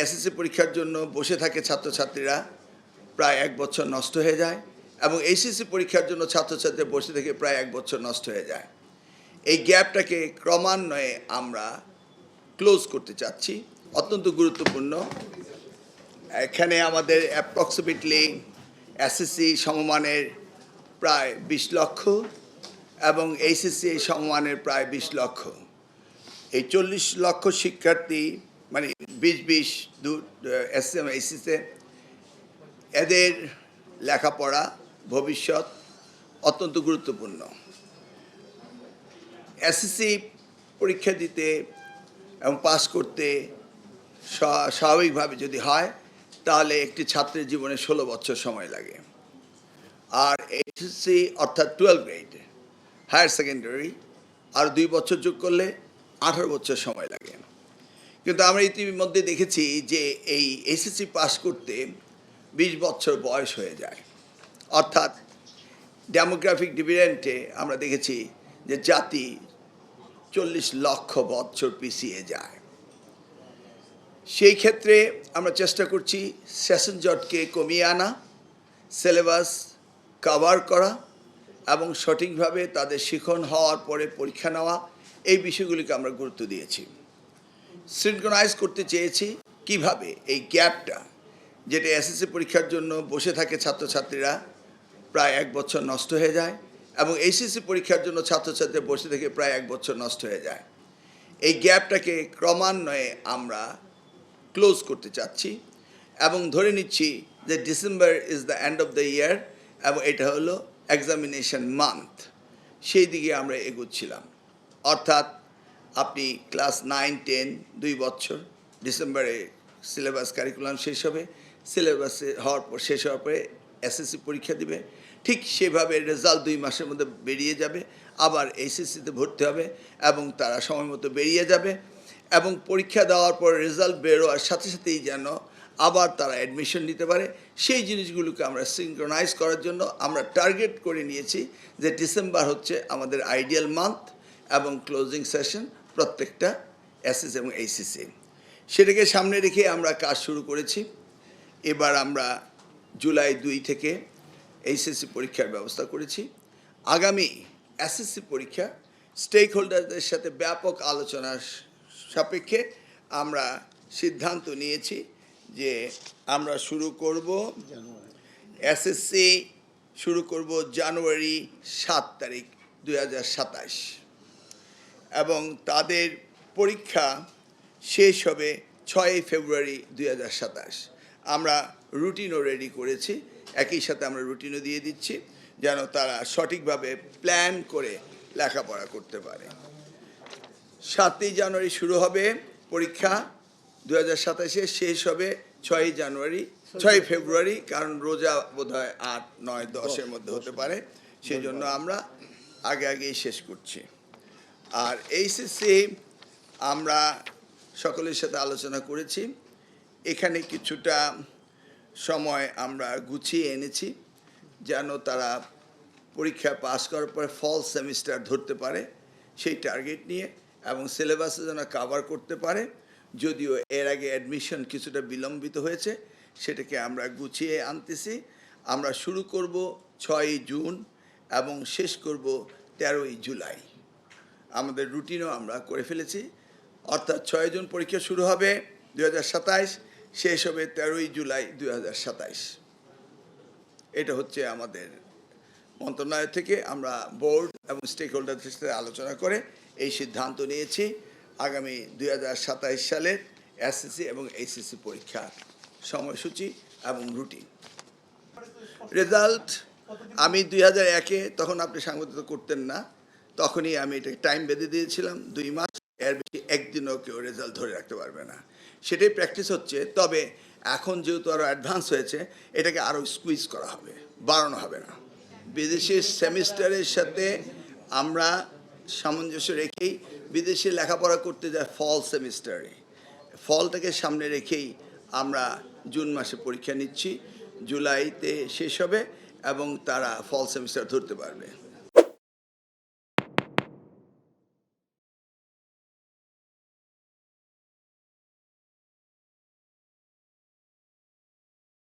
SSC পরীক্ষার জন্য বসে থাকে ছাত্রছাত্রীরা, প্রায় ১ বছর নষ্ট হয়ে যায় এবং এইচএসসি পরীক্ষার জন্য ছাত্রছাত্রীরা বসে থেকে প্রায় ১ বছর নষ্ট হয়ে যায়। এই গ্যাপটাকে ক্রমান্বয়ে আমরা ক্লোজ করতে চাচ্ছি। অত্যন্ত গুরুত্বপূর্ণ। এখানে আমাদের অ্যাপ্রক্সিমেটলি এসএসসি সমমানের প্রায় ২০ লক্ষ এবং এইচএসসি সমমানের প্রায় ২০ লক্ষ। এই ৪০ লক্ষ শিক্ষার্থী মানে ২০ এসএসসি এবং এইচএসসিতে এদের লেখাপড়া ভবিষ্যৎ অত্যন্ত গুরুত্বপূর্ণ। এসএসসি পরীক্ষা দিতে এবং পাস করতে স্বাভাবিকভাবে যদি হয় তাহলে একটি ছাত্রের জীবনে ১৬ বছর সময় লাগে। আর এইচএসসি অর্থাৎ 12 গ্রেড হায়ার সেকেন্ডারি আর ২ বছর যোগ করলে ১৮ বছর সময় লাগে। কিন্তু আমরা ইতিমধ্যে দেখেছি যে এই এইচএসসি পাস করতে ২০ বছর বয়স হয়ে যায়। অর্থাৎ ডেমোগ্রাফিক ডিভিডেন্টে আমরা দেখেছি যে জাতি ৪০ লক্ষ বছর পিছিয়ে যায়। সেই ক্ষেত্রে আমরা চেষ্টা করছি সেশন জটকে কমিয়ে আনা, সিলেবাস কভার করা এবং সঠিকভাবে তাদের শিখন হওয়ার পরে পরীক্ষা নেওয়া, এই বিষয়গুলিকে আমরা গুরুত্ব দিয়েছি। সিনক্রোনাইজ করতে চেয়েছি কিভাবে এই গ্যাপটা, যেটা এসএসসি পরীক্ষার জন্য বসে থাকে ছাত্রছাত্রীরা, প্রায় ১ বছর নষ্ট হয়ে যায় এবং এইচএসসি পরীক্ষার জন্য ছাত্রছাত্রীরা বসে থেকে প্রায় ১ বছর নষ্ট হয়ে যায়। এই গ্যাপটাকে ক্রমান্বয়ে আমরা ক্লোজ করতে চাচ্ছি এবং ধরে নিচ্ছি যে December is the end of the year এবং এটা হলো এক্সামিনেশন মান্থ। সেই দিকে আমরা এগোচ্ছিলাম। অর্থাৎ আপনি ক্লাস 9, 10 ২ বছর, ডিসেম্বরে সিলেবাস কারিকুলাম শেষ হবে, সিলেবাসে শেষ হওয়ার পরে এসএসসি পরীক্ষা দিবে, ঠিক সেভাবে রেজাল্ট ২ মাসের মধ্যে বেরিয়ে যাবে, আবার এইচএসসিতে ভর্তি হবে এবং তারা সময় মতো বেরিয়ে যাবে এবং পরীক্ষা দেওয়ার পর রেজাল্ট বেরোয়ার সাথে সাথেই যেন আবার তারা অ্যাডমিশন নিতে পারে। সেই জিনিসগুলোকে আমরা সিনক্রোনাইজ করার জন্য আমরা টার্গেট করে নিয়েছি যে ডিসেম্বর হচ্ছে আমাদের আইডিয়াল মান্থ এবং ক্লোজিং সেশন প্রত্যেকটা এসএসসি এবং এইচএসসি। সেটাকে সামনে রেখে আমরা কাজ শুরু করেছি। এবার আমরা জুলাই ২ থেকে এইচএসসি পরীক্ষার ব্যবস্থা করেছি। আগামী এসএসসি পরীক্ষা স্টেক হোল্ডারদের সাথে ব্যাপক আলোচনার সাপেক্ষে আমরা সিদ্ধান্ত নিয়েছি যে আমরা শুরু করব এসএসসি শুরু করব জানুয়ারি ৭ তারিখ ২০২৭ এবং তাদের পরীক্ষা শেষ হবে ৬ ফেব্রুয়ারি ২০২৭। আমরা রুটিনও রেডি করেছি, একই সাথে আমরা রুটিনও দিয়ে দিচ্ছি যেন তারা সঠিকভাবে প্ল্যান করে লেখাপড়া করতে পারে। ৭ই জানুয়ারি শুরু হবে পরীক্ষা ২০২৭, শেষ হবে ৬ ফেব্রুয়ারি, কারণ রোজা বোধহয় ৮, ৯, ১০-এর মধ্যে হতে পারে, সেই জন্য আমরা আগেই শেষ করছি। আর এইচএসসি আমরা সকলের সাথে আলোচনা করেছি, এখানে কিছুটা সময় আমরা গুছিয়ে এনেছি যেন তারা পরীক্ষা পাস করার পরে ফল সেমিস্টার ধরতে পারে সেই টার্গেট নিয়ে এবং সিলেবাসে যেন কভার করতে পারে। যদিও এর আগে অ্যাডমিশন কিছুটা বিলম্বিত হয়েছে, সেটাকে আমরা গুছিয়ে আনতেছি। আমরা শুরু করব ৬ই জুন এবং শেষ করব ১৩ই জুলাই। আমাদের রুটিনও আমরা করে ফেলেছি, অর্থাৎ ৬ জুন পরীক্ষা শুরু হবে ২০২৭, শেষ হবে ১৩ই জুলাই ২০২৭। এটা হচ্ছে আমাদের মন্ত্রণালয় থেকে আমরা বোর্ড এবং স্টেক হোল্ডারদের সাথে আলোচনা করে এই সিদ্ধান্ত নিয়েছি আগামী ২০২৭ সালের এসএসসি এবং এইচএসসি পরীক্ষার সময়সূচি এবং রুটিন। রেজাল্ট আমি ২০০১-এ, তখন আপনি সাংবাদিকতা করতেন না, তখনই আমি এটাকে টাইম বেঁধে দিয়েছিলাম ২ মাস, এর বেশি একদিনও কেউ রেজাল্ট ধরে রাখতে পারবে না। সেটাই প্র্যাকটিস হচ্ছে। তবে এখন যেহেতু আরও অ্যাডভান্স হয়েছে, এটাকে আরও স্কুইজ করা হবে, বাড়ানো হবে না। বিদেশের সেমিস্টারের সাথে আমরা সামঞ্জস্য রেখেই বিদেশে লেখাপড়া করতে যায় ফল সেমিস্টারে, ফলটাকে সামনে রেখেই আমরা জুন মাসে পরীক্ষা নিচ্ছি, জুলাইতে শেষ হবে এবং তারা ফল সেমিস্টার ধরতে পারবে।